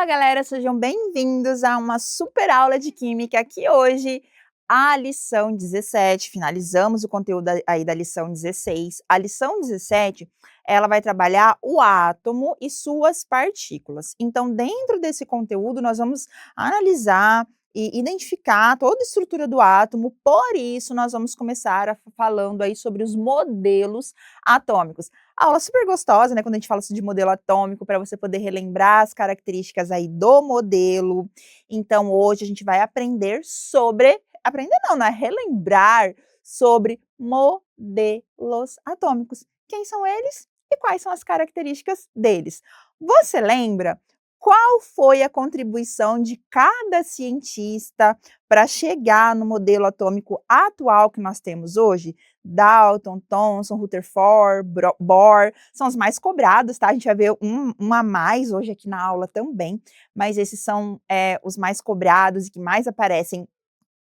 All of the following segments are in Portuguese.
Galera, sejam bem-vindos a uma super aula de Química, que hoje a lição 17, finalizamos o conteúdo aí da lição 16. A lição 17, ela vai trabalhar o átomo e suas partículas. Então, dentro desse conteúdo, nós vamos analisar e identificar toda a estrutura do átomo, por isso nós vamos começar falando aí sobre os modelos atômicos. Aula super gostosa, né, quando a gente fala de modelo atômico, para você poder relembrar as características aí do modelo. Então, hoje a gente vai aprender sobre, aprender não, né, relembrar sobre modelos atômicos. Quem são eles e quais são as características deles? Você lembra qual foi a contribuição de cada cientista para chegar no modelo atômico atual que nós temos hoje? Dalton, Thomson, Rutherford, Bohr, são os mais cobrados, tá? A gente vai ver um a mais hoje aqui na aula também, mas esses são os mais cobrados e que mais aparecem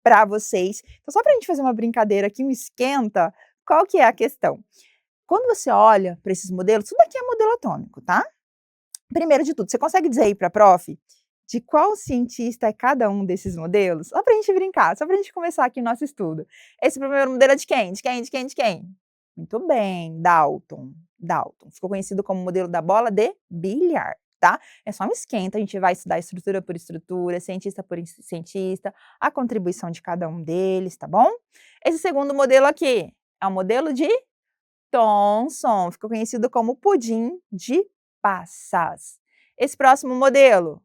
para vocês. Então, só para a gente fazer uma brincadeira aqui, um esquenta, qual que é a questão? Quando você olha para esses modelos, tudo aqui é modelo atômico, tá? Primeiro de tudo, você consegue dizer aí para a prof de qual cientista é cada um desses modelos? Só para a gente brincar, só para a gente começar aqui o nosso estudo. Esse primeiro modelo é de quem? De quem? De quem? De quem? Muito bem, Dalton. Dalton. Ficou conhecido como modelo da bola de bilhar, tá? É só um esquenta, a gente vai estudar estrutura por estrutura, cientista por cientista, a contribuição de cada um deles, tá bom? Esse segundo modelo aqui é o modelo de Thomson, ficou conhecido como pudim de passas. Esse próximo modelo,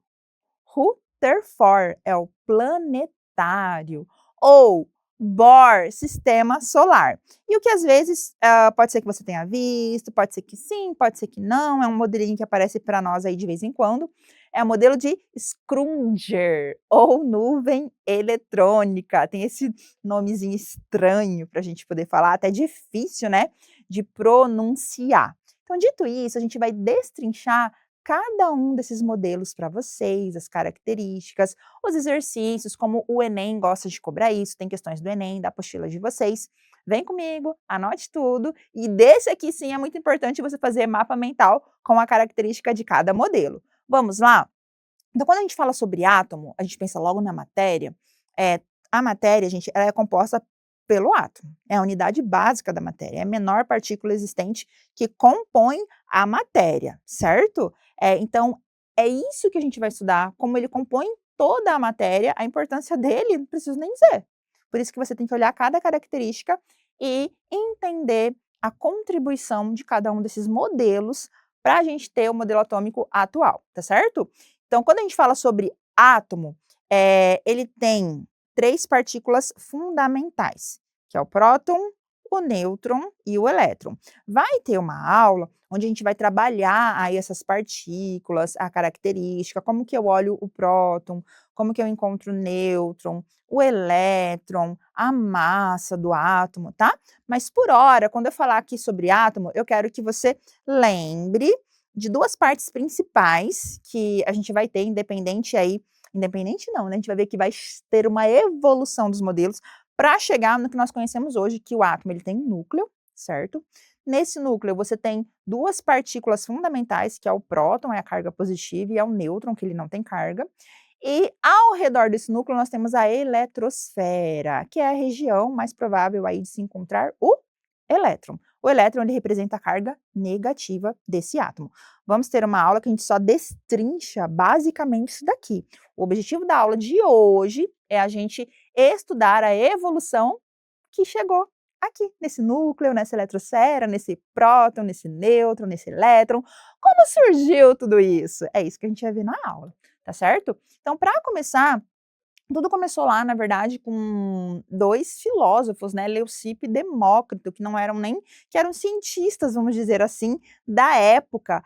Rutherford, é o planetário, ou Bohr, sistema solar. E o que às vezes pode ser que você tenha visto, pode ser que sim, pode ser que não, é um modelinho que aparece para nós aí de vez em quando, é o modelo de Schrödinger, ou nuvem eletrônica, tem esse nomezinho estranho para a gente poder falar, até difícil, né, de pronunciar. Então, dito isso, a gente vai destrinchar cada um desses modelos para vocês, as características, os exercícios, como o Enem gosta de cobrar isso, tem questões do Enem, da apostila de vocês. Vem comigo, anote tudo, e desse aqui sim é muito importante você fazer mapa mental com a característica de cada modelo. Vamos lá? Então, quando a gente fala sobre átomo, a gente pensa logo na matéria. A matéria, gente, ela é composta pelo átomo, é a unidade básica da matéria, é a menor partícula existente que compõe a matéria, certo? Então, é isso que a gente vai estudar, como ele compõe toda a matéria, a importância dele, não preciso nem dizer. Por isso que você tem que olhar cada característica e entender a contribuição de cada um desses modelos para a gente ter o modelo atômico atual, tá certo? Então, quando a gente fala sobre átomo, ele tem 3 partículas fundamentais, que é o próton, o nêutron e o elétron. Vai ter uma aula onde a gente vai trabalhar aí essas partículas, a característica, como que eu olho o próton, como que eu encontro o nêutron, o elétron, a massa do átomo, tá? Mas por hora, quando eu falar aqui sobre átomo, eu quero que você lembre de 2 partes principais que a gente vai ter independente não, né, a gente vai ver que vai ter uma evolução dos modelos para chegar no que nós conhecemos hoje, que o átomo ele tem um núcleo, certo? Nesse núcleo você tem 2 partículas fundamentais, que é o próton, é a carga positiva, e é o nêutron, que ele não tem carga. E ao redor desse núcleo nós temos a eletrosfera, que é a região mais provável aí de se encontrar o elétron. O elétron ele representa a carga negativa desse átomo. Vamos ter uma aula que a gente só destrincha basicamente isso daqui. O objetivo da aula de hoje é a gente estudar a evolução que chegou aqui, nesse núcleo, nessa eletrosfera, nesse próton, nesse nêutron, nesse elétron. Como surgiu tudo isso? É isso que a gente vai ver na aula, tá certo? Então, para começar, tudo começou lá, na verdade, com 2 filósofos, né, Leucipo e Demócrito, que eram cientistas, vamos dizer assim, da época.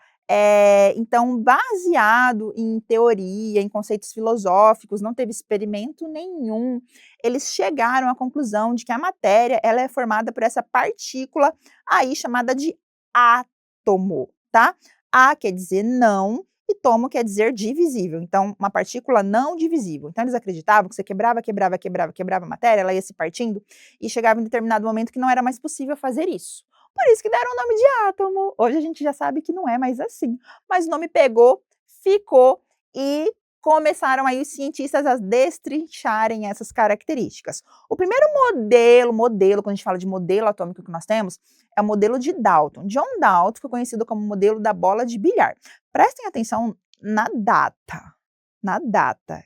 Então, baseado em teoria, em conceitos filosóficos, não teve experimento nenhum, eles chegaram à conclusão de que a matéria, ela é formada por essa partícula aí chamada de átomo, tá? A quer dizer não, e tomo quer dizer divisível, então uma partícula não divisível. Então eles acreditavam que você quebrava a matéria, ela ia se partindo, e chegava em determinado momento que não era mais possível fazer isso. Por isso que deram o nome de átomo. Hoje a gente já sabe que não é mais assim, mas o nome pegou, ficou, e começaram aí os cientistas a destrincharem essas características. O primeiro modelo, quando a gente fala de modelo atômico que nós temos, é o modelo de Dalton. John Dalton foi conhecido como o modelo da bola de bilhar. Prestem atenção na data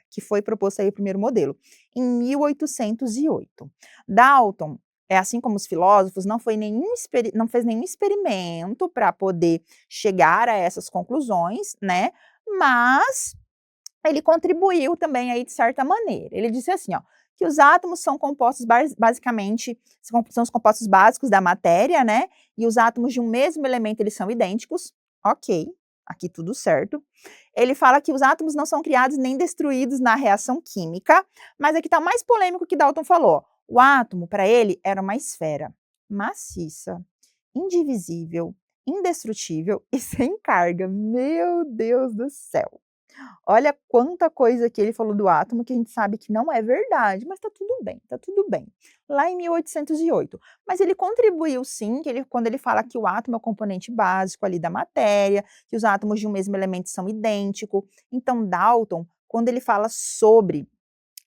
que foi proposto aí o primeiro modelo, em 1808. Dalton, assim como os filósofos, não fez nenhum experimento para poder chegar a essas conclusões, né? Mas ele contribuiu também aí de certa maneira. Ele disse assim, ó, que os átomos são compostos basicamente, são os compostos básicos da matéria, né? E os átomos de um mesmo elemento, eles são idênticos. Ok, aqui tudo certo. Ele fala que os átomos não são criados nem destruídos na reação química, mas aqui está o mais polêmico que Dalton falou. O átomo, para ele, era uma esfera maciça, indivisível, indestrutível e sem carga. Meu Deus do céu! Olha quanta coisa que ele falou do átomo que a gente sabe que não é verdade, mas tá tudo bem, tá tudo bem. Lá em 1808. Mas ele contribuiu sim, quando ele fala que o átomo é o componente básico ali da matéria, que os átomos de um mesmo elemento são idênticos. Então, Dalton, quando ele fala sobre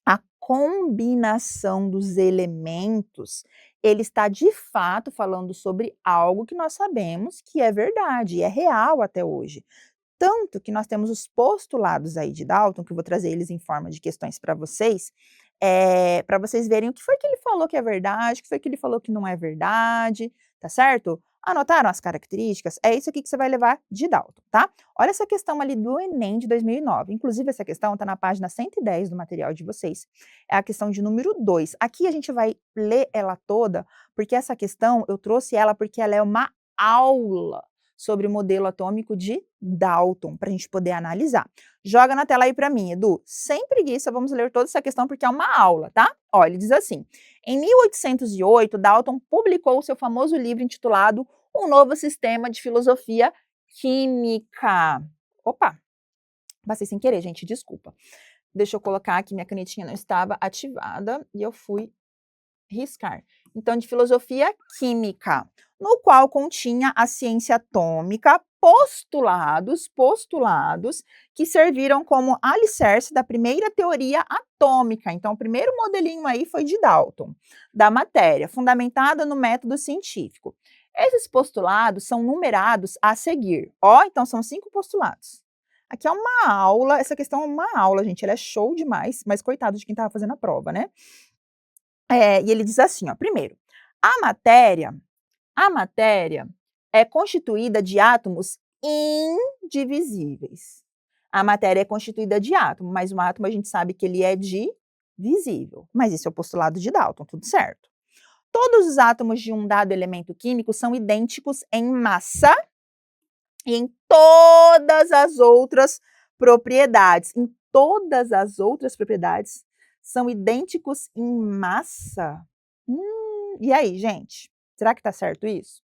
a combinação dos elementos, ele está de fato falando sobre algo que nós sabemos que é verdade, e é real até hoje. Tanto que nós temos os postulados aí de Dalton, que eu vou trazer eles em forma de questões para vocês verem o que foi que ele falou que é verdade, o que foi que ele falou que não é verdade, tá certo? Anotaram as características? É isso aqui que você vai levar de Dalton, tá? Olha essa questão ali do Enem de 2009. Inclusive, essa questão está na página 110 do material de vocês. É a questão de número 2. Aqui a gente vai ler ela toda, porque essa questão, eu trouxe ela porque ela é uma aula sobre o modelo atômico de Dalton, para a gente poder analisar. Joga na tela aí para mim, Edu. Sem preguiça, vamos ler toda essa questão porque é uma aula, tá? Ó, ele diz assim, em 1808, Dalton publicou seu famoso livro intitulado Um Novo Sistema de Filosofia Química. Opa, passei sem querer, gente, desculpa. Deixa eu colocar aqui, minha canetinha não estava ativada e eu fui riscar. Então, de filosofia química, no qual continha a ciência atômica, postulados que serviram como alicerce da primeira teoria atômica. Então, o primeiro modelinho aí foi de Dalton, da matéria, fundamentada no método científico. Esses postulados são numerados a seguir. Ó, então são 5 postulados. Aqui é uma aula, essa questão é uma aula, gente, ela é show demais, mas coitado de quem estava fazendo a prova, né? E ele diz assim, ó, primeiro, a matéria é constituída de átomos indivisíveis. A matéria é constituída de átomo, mas um átomo a gente sabe que ele é divisível. Mas esse é o postulado de Dalton, tudo certo. Todos os átomos de um dado elemento químico são idênticos em massa e em todas as outras propriedades. Em todas as outras propriedades são idênticos em massa? E aí, gente? Será que está certo isso?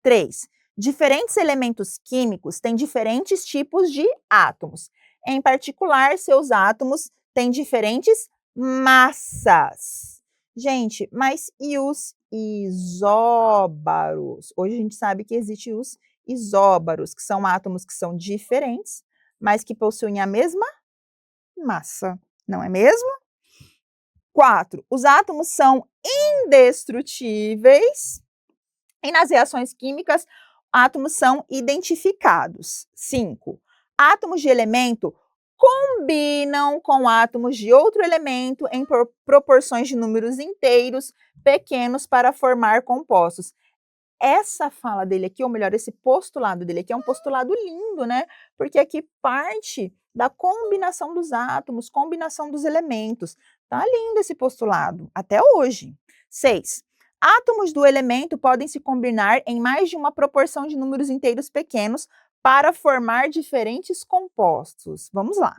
3. Diferentes elementos químicos têm diferentes tipos de átomos. Em particular, seus átomos têm diferentes massas. Gente, mas e os isóbaros? Hoje a gente sabe que existem os isóbaros, que são átomos que são diferentes, mas que possuem a mesma massa, não é mesmo? 4. Os átomos são indestrutíveis e nas reações químicas, átomos são identificados. 5. Átomos de elemento combinam com átomos de outro elemento em proporções de números inteiros pequenos para formar compostos. Essa fala dele aqui, ou melhor, esse postulado dele aqui é um postulado lindo, né? Porque aqui parte da combinação dos átomos, combinação dos elementos. Tá lindo esse postulado, até hoje. 6. Átomos do elemento podem se combinar em mais de uma proporção de números inteiros pequenos para formar diferentes compostos. Vamos lá.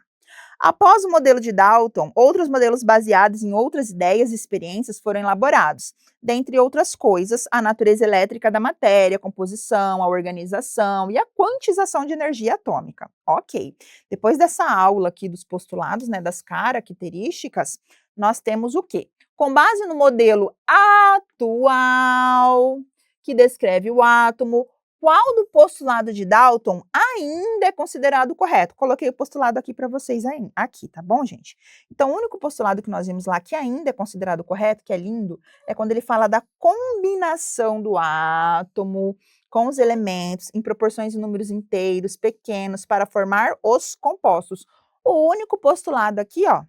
Após o modelo de Dalton, outros modelos baseados em outras ideias e experiências foram elaborados. Dentre outras coisas, a natureza elétrica da matéria, a composição, a organização e a quantização de energia atômica. Ok. Depois dessa aula aqui dos postulados, né, das características, nós temos o quê? Com base no modelo atual, que descreve o átomo, qual do postulado de Dalton ainda é considerado correto? Coloquei o postulado aqui para vocês aí, aqui, tá bom, gente? Então, o único postulado que nós vimos lá que ainda é considerado correto, que é lindo, é quando ele fala da combinação do átomo com os elementos em proporções de números inteiros pequenos para formar os compostos. O único postulado aqui, ó,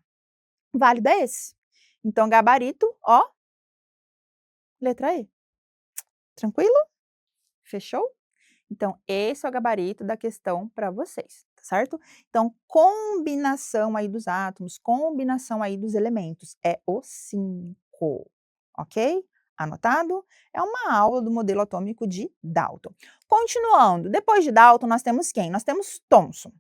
válido é esse. Então, gabarito, ó, letra E. Tranquilo? Fechou? Então, esse é o gabarito da questão para vocês, tá certo? Então, combinação aí dos átomos, combinação aí dos elementos, é o 5, ok? Anotado? É uma aula do modelo atômico de Dalton. Continuando, depois de Dalton, nós temos quem? Nós temos Thomson.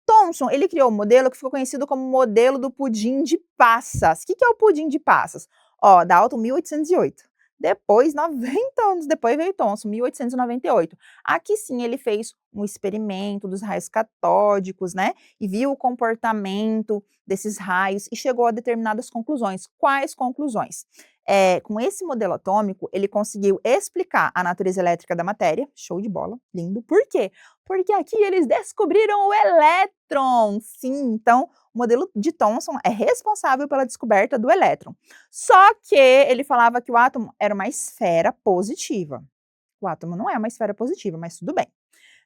Thomson, ele criou um modelo que ficou conhecido como modelo do pudim de passas. O que é o pudim de passas? Ó, Dalton, 1808. Depois, 90 anos depois, veio Thomson, 1898. Aqui sim ele fez um experimento dos raios catódicos, né? E viu o comportamento desses raios e chegou a determinadas conclusões. Quais conclusões? Com esse modelo atômico, ele conseguiu explicar a natureza elétrica da matéria. Show de bola, lindo. Por quê? Porque aqui eles descobriram o elétron. Sim, então o modelo de Thomson é responsável pela descoberta do elétron. Só que ele falava que o átomo era uma esfera positiva. O átomo não é uma esfera positiva, mas tudo bem,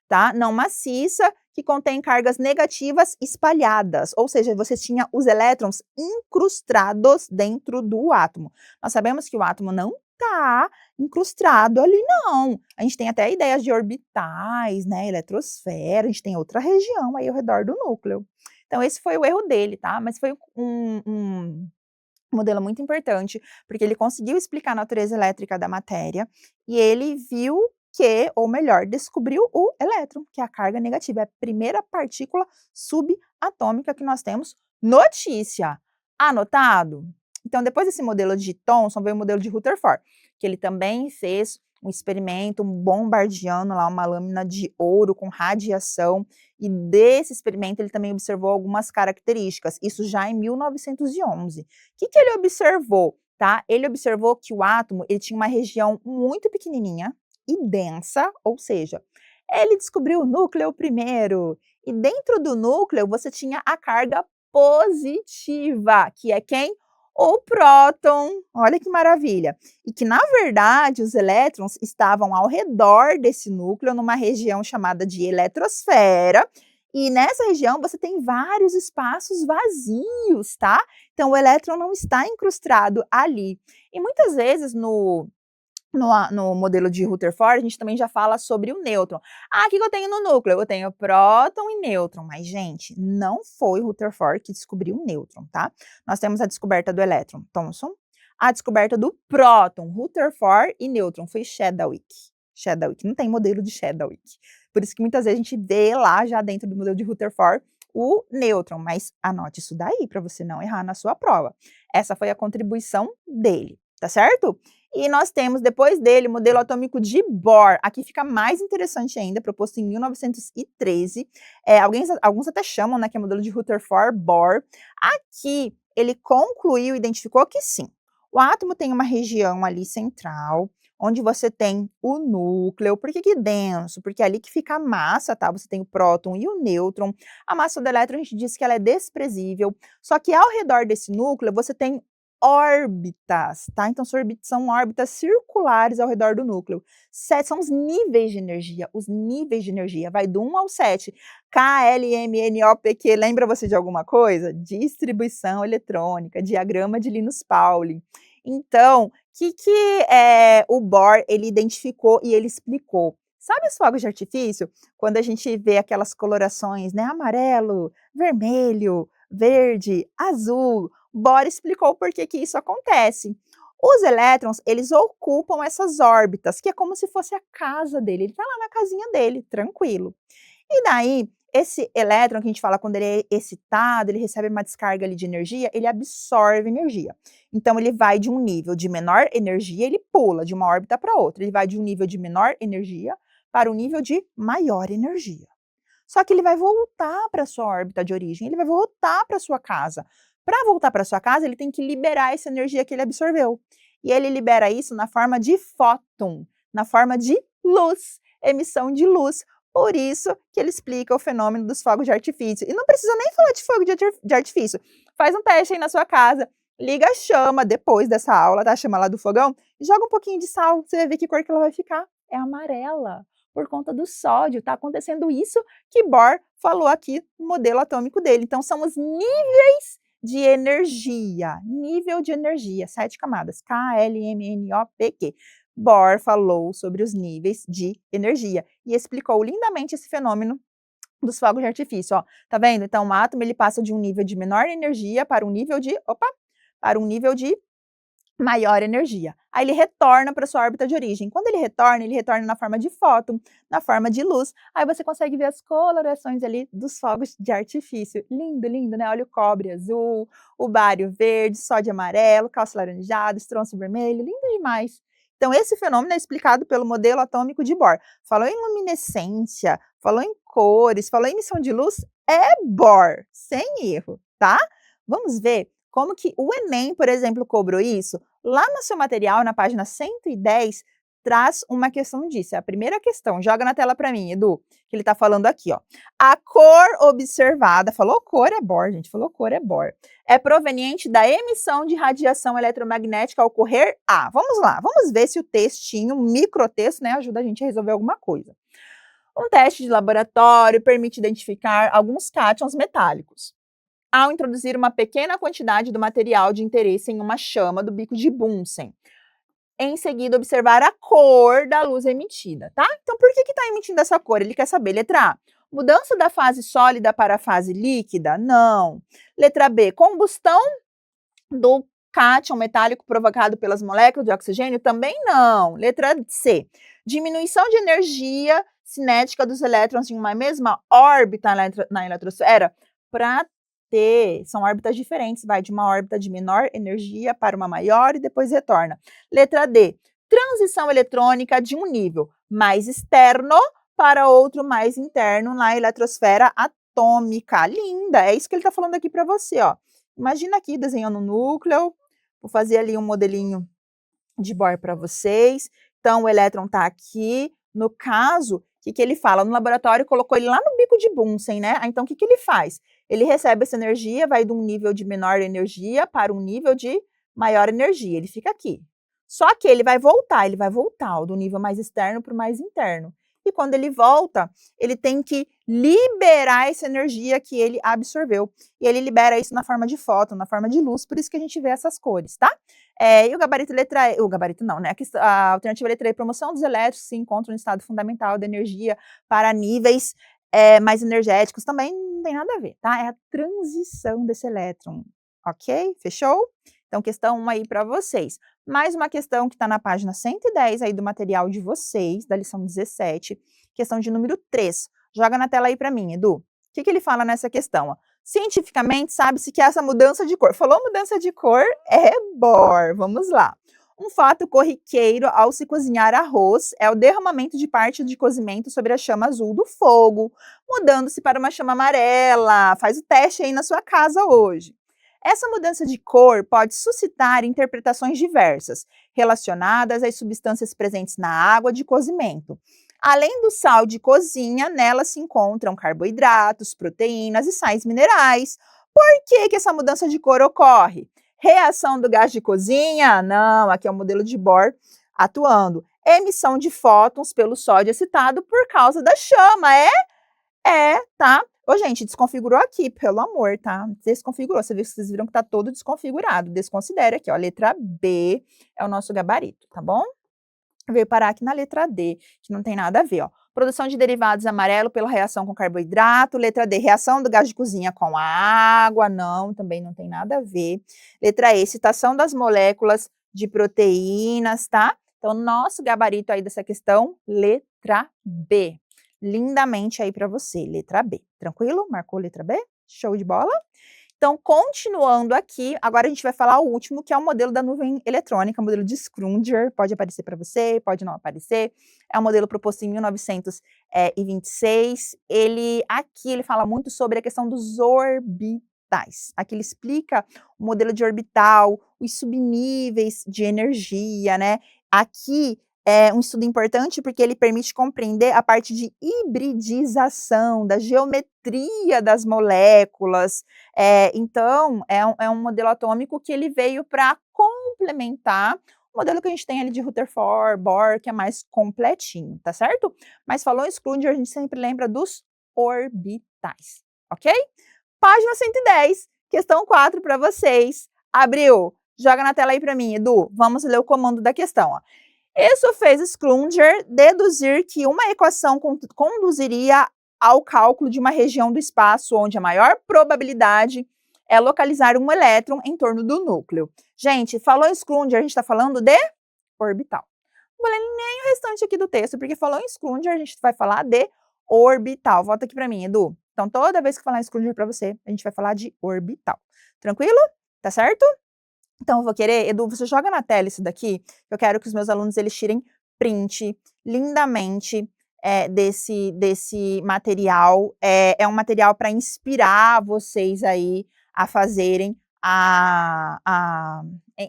tá? Não maciça, que contém cargas negativas espalhadas, ou seja, você tinha os elétrons incrustados dentro do átomo. Nós sabemos que o átomo não está incrustado ali, não. A gente tem até ideias de orbitais, né, eletrosfera, a gente tem outra região aí ao redor do núcleo. Então, esse foi o erro dele, tá? Mas foi um modelo muito importante, porque ele conseguiu explicar a natureza elétrica da matéria e ele viu que, ou melhor, descobriu o elétron, que é a carga negativa, é a primeira partícula subatômica que nós temos. Notícia! Anotado? Então, depois desse modelo de Thomson, veio o modelo de Rutherford, que ele também fez um experimento bombardeando lá uma lâmina de ouro com radiação, e desse experimento ele também observou algumas características, isso já em 1911. O que ele observou? Tá? Ele observou que o átomo ele tinha uma região muito pequenininha e densa, ou seja, ele descobriu o núcleo primeiro, e dentro do núcleo você tinha a carga positiva, que é quem? O próton, olha que maravilha. E que, na verdade, os elétrons estavam ao redor desse núcleo, numa região chamada de eletrosfera, e nessa região você tem vários espaços vazios, tá? Então, o elétron não está incrustado ali. E muitas vezes no modelo de Rutherford, a gente também já fala sobre o nêutron. Ah, o que eu tenho no núcleo? Eu tenho próton e nêutron, mas, gente, não foi Rutherford que descobriu o nêutron, tá? Nós temos a descoberta do elétron, Thomson, a descoberta do próton, Rutherford, e nêutron, foi Chadwick. Chadwick, não tem modelo de Chadwick. Por isso que muitas vezes a gente vê lá, já dentro do modelo de Rutherford, o nêutron, mas anote isso daí, para você não errar na sua prova. Essa foi a contribuição dele, tá certo? E nós temos, depois dele, o modelo atômico de Bohr. Aqui fica mais interessante ainda, proposto em 1913. Alguns até chamam, né, que é o modelo de Rutherford-Bohr. Aqui, ele concluiu, identificou que sim, o átomo tem uma região ali central, onde você tem o núcleo. Por que denso? Porque é ali que fica a massa, tá? Você tem o próton e o nêutron. A massa do elétron, a gente diz que ela é desprezível. Só que ao redor desse núcleo, você tem órbitas, tá? Então, são órbitas circulares ao redor do núcleo. 7 são os níveis de energia, vai do 1 ao 7. K, L, M, N, O, P, Q, lembra você de alguma coisa? Distribuição eletrônica, diagrama de Linus-Pauling. Então, o Bohr, ele identificou e ele explicou? Sabe os fogos de artifício? Quando a gente vê aquelas colorações, né? Amarelo, vermelho, verde, azul. Bohr explicou por que isso acontece. Os elétrons, eles ocupam essas órbitas, que é como se fosse a casa dele. Ele está lá na casinha dele, tranquilo. E daí, esse elétron que a gente fala quando ele é excitado, ele recebe uma descarga ali de energia, ele absorve energia. Então, ele vai de um nível de menor energia, ele pula de uma órbita para outra. Ele vai de um nível de menor energia para um nível de maior energia. Só que ele vai voltar para a sua órbita de origem, ele vai voltar para a sua casa. Para voltar para sua casa, ele tem que liberar essa energia que ele absorveu. E ele libera isso na forma de fóton, na forma de luz. emissão de luz. Por isso que ele explica o fenômeno dos fogos de artifício. E não precisa nem falar de fogo de artifício. Faz um teste aí na sua casa, liga a chama depois dessa aula, tá? A chama lá do fogão, e joga um pouquinho de sal, você vai ver que cor que ela vai ficar. É amarela, por conta do sódio. Tá acontecendo isso que Bohr falou aqui no modelo atômico dele. Então, são os níveis de energia, nível de energia, 7 camadas, KLMNOPQ. Bohr falou sobre os níveis de energia e explicou lindamente esse fenômeno dos fogos de artifício, ó. Tá vendo? Então, o átomo ele passa de um nível de menor energia para um nível de, para um nível de maior energia. Aí ele retorna para sua órbita de origem. Quando ele retorna na forma de fóton, na forma de luz. Aí você consegue ver as colorações ali dos fogos de artifício. Lindo, lindo, né? Olha o cobre azul, o bário verde, sódio amarelo, cálcio laranjado, estronço vermelho, lindo demais. Então, esse fenômeno é explicado pelo modelo atômico de Bohr. Falou em luminescência, falou em cores, falou em emissão de luz, é Bohr, sem erro, tá? Vamos ver como que o Enem, por exemplo, cobrou isso? Lá no seu material, na página 110, traz uma questão disso. É a primeira questão. Joga na tela para mim, Edu, que ele está falando aqui, ó. A cor observada, falou cor é Bohr, gente, falou cor é Bohr, é proveniente da emissão de radiação eletromagnética ao ocorrer a. Vamos lá, vamos ver se o textinho, um microtexto, né, ajuda a gente a resolver alguma coisa. Um teste de laboratório permite identificar alguns cátions metálicos ao introduzir uma pequena quantidade do material de interesse em uma chama do bico de Bunsen. Em seguida, observar a cor da luz emitida, tá? Então, por que está emitindo essa cor? Ele quer saber, letra A, mudança da fase sólida para a fase líquida? Não. Letra B, combustão do cátion metálico provocado pelas moléculas de oxigênio? Também não. Letra C, diminuição de energia cinética dos elétrons em uma mesma órbita na eletrosfera? Para são órbitas diferentes, vai de uma órbita de menor energia para uma maior e depois retorna. Letra D, transição eletrônica de um nível mais externo para outro mais interno na eletrosfera atômica. Linda, é isso que ele está falando aqui para você, ó. Imagina aqui desenhando um núcleo, vou fazer ali um modelinho de Bohr para vocês. Então, o elétron está aqui. No caso, o que ele fala? No laboratório, colocou ele lá no bico de Bunsen, né? Então, o que ele faz? Ele recebe essa energia, vai de um nível de menor energia para um nível de maior energia. Ele fica aqui. Só que ele vai voltar ó, do nível mais externo para o mais interno. E quando ele volta, ele tem que liberar essa energia que ele absorveu. E ele libera isso na forma de fóton, na forma de luz, por isso que a gente vê essas cores, tá? E o gabarito letra E, o gabarito não, né? A alternativa letra E, promoção dos elétrons que se encontram no estado fundamental da energia para níveis mais energéticos, também não tem nada a ver, tá? É a transição desse elétron, ok? Fechou? Então, questão 1 aí para vocês. Mais uma questão que está na página 110 aí do material de vocês, da lição 17, questão de número 3. Joga na tela aí para mim, Edu. O que ele fala nessa questão? Ó? Cientificamente, sabe-se que essa mudança de cor, falou mudança de cor, é Bohr. Vamos lá. Um fato corriqueiro ao se cozinhar arroz é o derramamento de parte de cozimento sobre a chama azul do fogo, mudando-se para uma chama amarela. Faz o teste aí na sua casa hoje. Essa mudança de cor pode suscitar interpretações diversas, relacionadas às substâncias presentes na água de cozimento. Além do sal de cozinha, nela se encontram carboidratos, proteínas e sais minerais. Por que essa mudança de cor ocorre? Reação do gás de cozinha? Não, aqui é o modelo de Bohr atuando. Emissão de fótons pelo sódio excitado por causa da chama. Tá? Ô, gente, desconfigurou aqui, pelo amor, tá? Desconfigurou. Vocês viram que tá todo desconfigurado. Desconsidere aqui, ó. Letra B é o nosso gabarito, tá bom? Veio parar aqui na letra D, que não tem nada a ver, ó. Produção de derivados amarelo pela reação com carboidrato. Letra D, reação do gás de cozinha com a água. Não, também não tem nada a ver. Letra E, excitação das moléculas de proteínas, tá? Então, nosso gabarito aí dessa questão, letra B. Lindamente aí para você, letra B. Tranquilo? Marcou letra B? Show de bola? Então, continuando aqui, agora a gente vai falar o último, que é o modelo da nuvem eletrônica, o modelo de Schrödinger. Pode aparecer para você, pode não aparecer. É um modelo proposto em 1926. Aqui ele fala muito sobre a questão dos orbitais. Aqui ele explica o modelo de orbital, os subníveis de energia, né? Aqui é um estudo importante porque ele permite compreender a parte de hibridização, da geometria das moléculas. Então, é um modelo atômico que ele veio para complementar o modelo que a gente tem ali de Rutherford, Bohr, que é mais completinho, tá certo? Mas falou em Schrödinger, a gente sempre lembra dos orbitais, ok? Página 110, questão 4 para vocês. Abriu? Joga na tela aí para mim, Edu. Vamos ler o comando da questão, ó. Isso fez Schrödinger deduzir que uma equação conduziria ao cálculo de uma região do espaço onde a maior probabilidade é localizar um elétron em torno do núcleo. Gente, falou em Schrödinger, a gente está falando de orbital. Não vou ler nem o restante aqui do texto, porque falou em Schrödinger, a gente vai falar de orbital. Volta aqui para mim, Edu. Então, toda vez que falar em Schrödinger para você, a gente vai falar de orbital. Tranquilo? Tá certo? Então, eu vou querer, Edu, você joga na tela isso daqui, eu quero que os meus alunos, eles tirem print lindamente desse material. É um material para inspirar vocês aí a fazerem,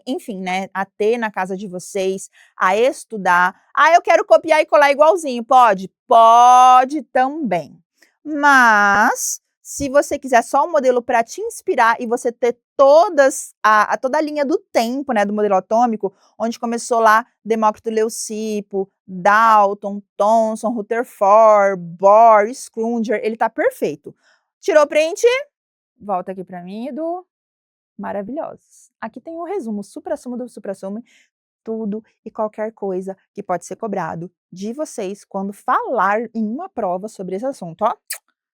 enfim, né, a ter na casa de vocês, a estudar. Ah, eu quero copiar e colar igualzinho, pode? Pode também. Mas, se você quiser só um modelo para te inspirar e você ter toda a linha do tempo, né, do modelo atômico, onde começou lá Demócrito Leucipo, Dalton, Thomson, Rutherford, Bohr, Schrödinger, ele tá perfeito. Tirou print? Volta aqui para mim, Edu. Maravilhosos. Aqui tem um resumo, suprassumo do suprassumo, tudo e qualquer coisa que pode ser cobrado de vocês quando falar em uma prova sobre esse assunto, ó.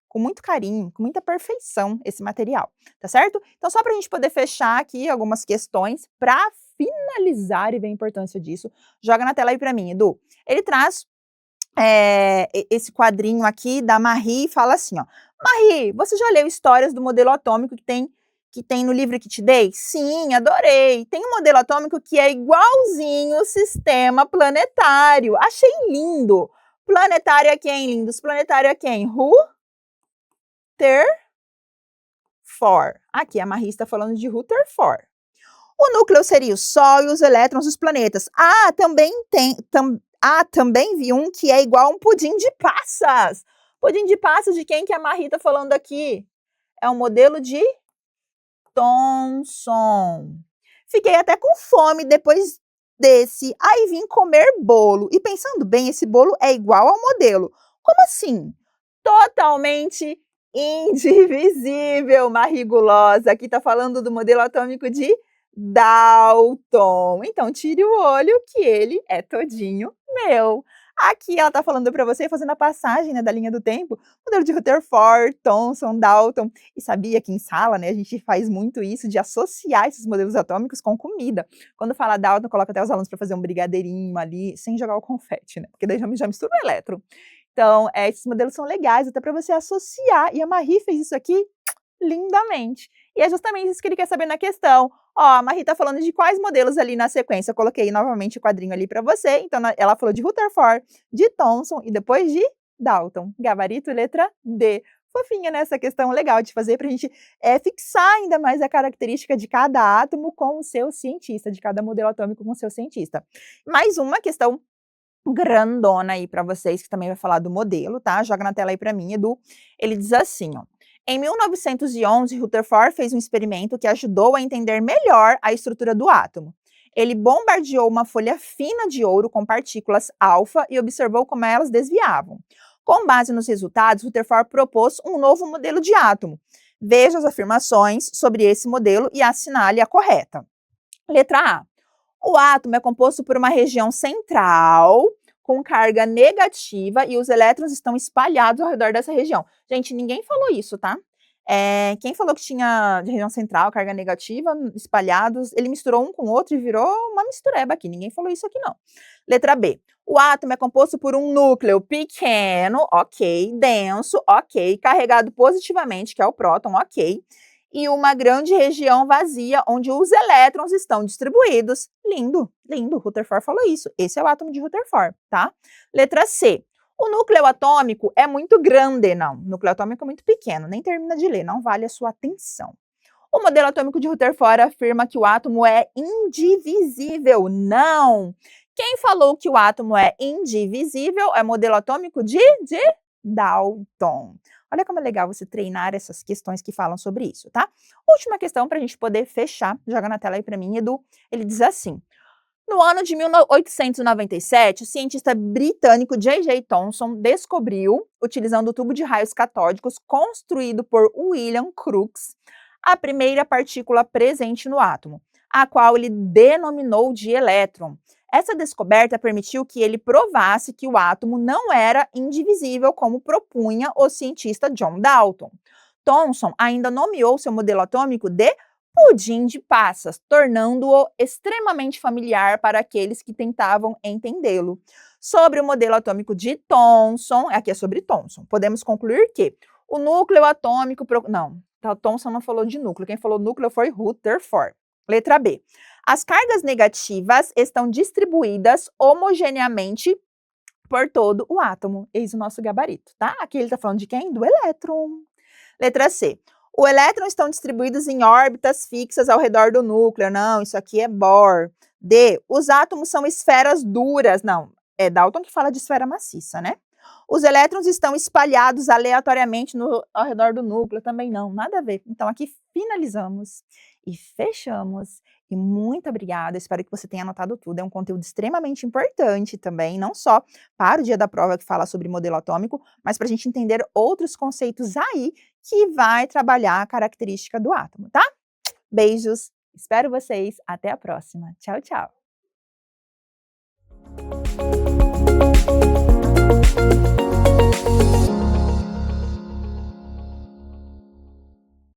Com muito carinho, com muita perfeição esse material, tá certo? Então, só para a gente poder fechar aqui algumas questões, para finalizar e ver a importância disso, joga na tela aí para mim, Edu. Ele traz esse quadrinho aqui da Marie e fala assim, ó. Marie, você já leu histórias do modelo atômico que tem no livro que te dei? Sim, adorei. Tem um modelo atômico que é igualzinho o sistema planetário. Achei lindo. Planetário é quem, lindos? Planetário é quem? Rutherford. Aqui a Marie está falando de Rutherford. O núcleo seria o Sol e os elétrons dos planetas. Também vi um que é igual a um pudim de passas. Pudim de passas de quem que a Marie está falando aqui? É um modelo de Thomson. Fiquei até com fome depois desse. Aí vim comer bolo. E pensando bem, esse bolo é igual ao modelo. Como assim? Totalmente indivisível, Marie Gulosa. Aqui está falando do modelo atômico de Dalton. Então, tire o olho que ele é todinho meu. Aqui ela está falando para você, fazendo a passagem, né, da linha do tempo, modelo de Rutherford, Thomson, Dalton. E sabia que em sala, né, a gente faz muito isso de associar esses modelos atômicos com comida. Quando fala Dalton, coloca até os alunos para fazer um brigadeirinho ali, sem jogar o confete, né? Porque daí já mistura o elétron. Então, esses modelos são legais até para você associar. E a Marie fez isso aqui lindamente. E é justamente isso que ele quer saber na questão. Ó, a Marie está falando de quais modelos ali na sequência. Eu coloquei novamente o quadrinho ali para você. Então, ela falou de Rutherford, de Thomson e depois de Dalton. Gabarito, letra D. Fofinha, né? Essa questão legal de fazer para a gente fixar ainda mais a característica de cada átomo com o seu cientista, de cada modelo atômico com o seu cientista. Mais uma questão grandona aí para vocês, que também vai falar do modelo, tá? Joga na tela aí para mim, Edu. Ele diz assim, ó. Em 1911, Rutherford fez um experimento que ajudou a entender melhor a estrutura do átomo. Ele bombardeou uma folha fina de ouro com partículas alfa e observou como elas desviavam. Com base nos resultados, Rutherford propôs um novo modelo de átomo. Veja as afirmações sobre esse modelo e assinale a correta. Letra A. O átomo é composto por uma região central com carga negativa e os elétrons estão espalhados ao redor dessa região. Gente, ninguém falou isso, tá? Quem falou que tinha de região central, carga negativa, espalhados, ele misturou um com o outro e virou uma mistureba aqui. Ninguém falou isso aqui, não. Letra B. O átomo é composto por um núcleo pequeno, ok, denso, ok, carregado positivamente, que é o próton, ok, e uma grande região vazia onde os elétrons estão distribuídos. Lindo, lindo, Rutherford falou isso. Esse é o átomo de Rutherford, tá? Letra C. O núcleo atômico é muito grande, não. O núcleo atômico é muito pequeno, nem termina de ler, não vale a sua atenção. O modelo atômico de Rutherford afirma que o átomo é indivisível. Não! Quem falou que o átomo é indivisível é modelo atômico de Dalton. Olha como é legal você treinar essas questões que falam sobre isso, tá? Última questão para a gente poder fechar. Joga na tela aí para mim, Edu. Ele diz assim: no ano de 1897, o cientista britânico J.J. Thomson descobriu, utilizando o tubo de raios catódicos construído por William Crookes, a primeira partícula presente no átomo, a qual ele denominou de elétron. Essa descoberta permitiu que ele provasse que o átomo não era indivisível, como propunha o cientista John Dalton. Thomson ainda nomeou seu modelo atômico de pudim de passas, tornando-o extremamente familiar para aqueles que tentavam entendê-lo. Sobre o modelo atômico de Thomson, aqui é sobre Thomson, podemos concluir que o núcleo atômico... Não, Thomson não falou de núcleo, quem falou núcleo foi Rutherford. Letra B. As cargas negativas estão distribuídas homogeneamente por todo o átomo. Eis o nosso gabarito, tá? Aqui ele está falando de quem? Do elétron. Letra C. Os elétrons estão distribuídos em órbitas fixas ao redor do núcleo. Não, isso aqui é Bohr. D. Os átomos são esferas duras. Não, é Dalton que fala de esfera maciça, né? Os elétrons estão espalhados aleatoriamente ao redor do núcleo. Também não, nada a ver. Então, aqui finalizamos e fechamos. E muito obrigada. Espero que você tenha anotado tudo. É um conteúdo extremamente importante também, não só para o dia da prova que fala sobre modelo atômico, mas para a gente entender outros conceitos aí que vai trabalhar a característica do átomo, tá? Beijos, espero vocês, até a próxima. Tchau, tchau.